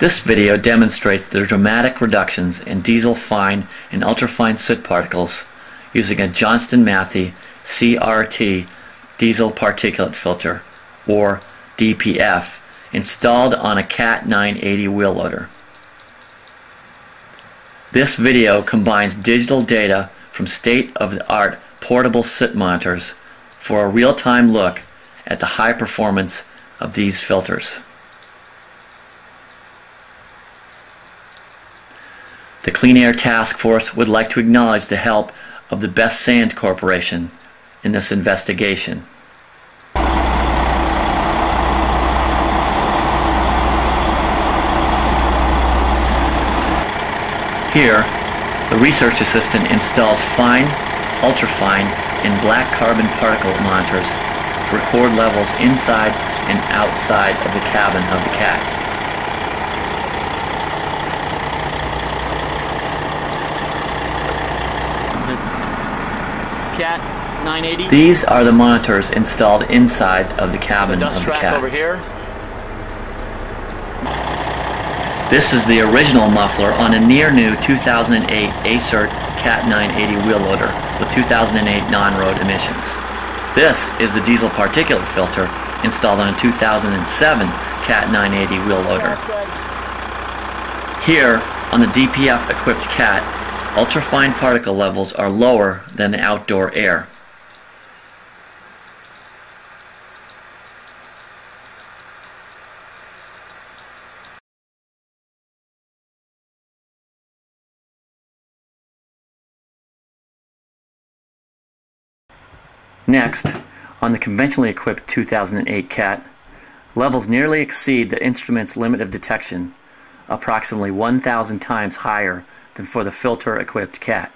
This video demonstrates the dramatic reductions in diesel fine and ultrafine soot particles using a Johnston Matthey CRT diesel particulate filter, or DPF, installed on a Cat 980 wheel loader. This video combines digital data from state-of-the-art portable soot monitors for a real-time look at the high performance of these filters. The Clean Air Task Force would like to acknowledge the help of the Best Sand Corporation in this investigation. Here, the research assistant installs fine, ultrafine, and black carbon particle monitors to record levels inside and outside of the cabin of the Cat. Cat 980. These are the monitors installed inside of the cabin of the Cat. Over here. This is the original muffler on a near-new 2008 ACERT Cat 980 wheel loader with 2008 non-road emissions. This is the diesel particulate filter installed on a 2007 Cat 980 wheel loader. Here, on the DPF-equipped Cat, ultrafine particle levels are lower than the outdoor air. Next, on the conventionally equipped 2008 Cat, levels nearly exceed the instrument's limit of detection, approximately 1,000 times higher than for the filter-equipped Cat.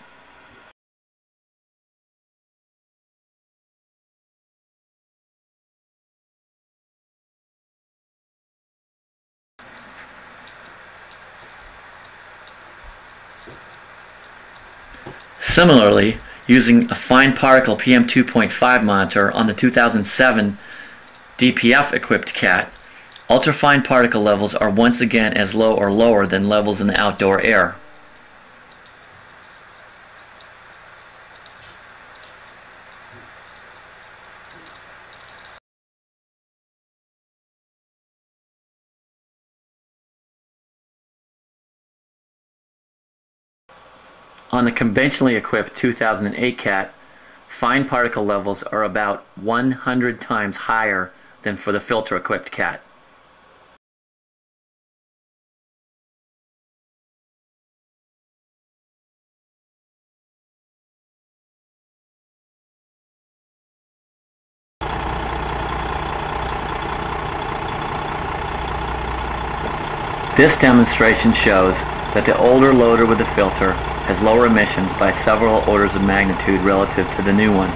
Similarly, using a fine particle PM2.5 monitor on the 2007 DPF-equipped Cat, ultrafine particle levels are once again as low or lower than levels in the outdoor air. On the conventionally equipped 2008 Cat, fine particle levels are about 100 times higher than for the filter-equipped Cat. This demonstration shows that the older loader with the filter has lower emissions by several orders of magnitude relative to the new one.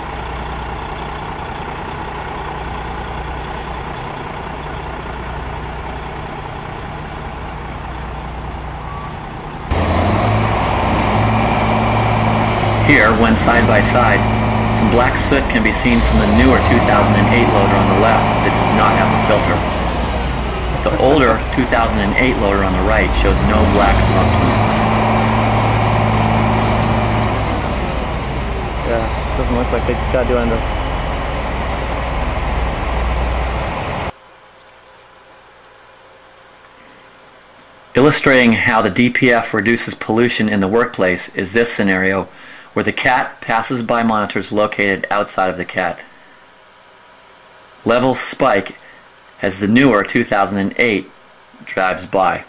Here, when side by side, some black soot can be seen from the newer 2008 loader on the left that does not have a filter. The older 2008 loader on the right shows no black smoke. Yeah, doesn't look like they got to do under. Illustrating how the DPF reduces pollution in the workplace is this scenario where the Cat passes by monitors located outside of the Cat. Levels spike as the newer 2008 drives by.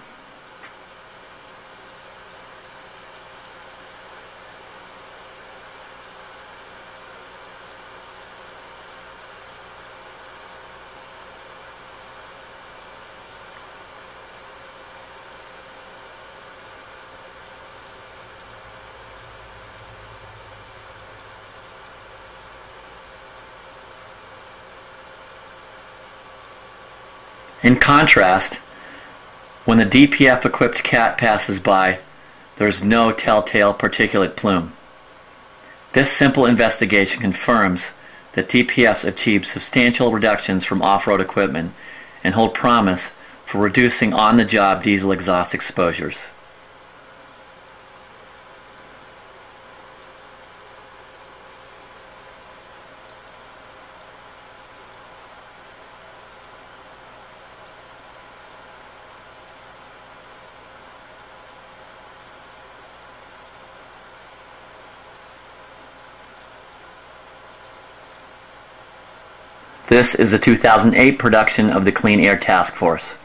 In contrast, when the DPF-equipped Cat passes by, there is no telltale particulate plume. This simple investigation confirms that DPFs achieve substantial reductions from off-road equipment and hold promise for reducing on-the-job diesel exhaust exposures. This is a 2008 production of the Clean Air Task Force.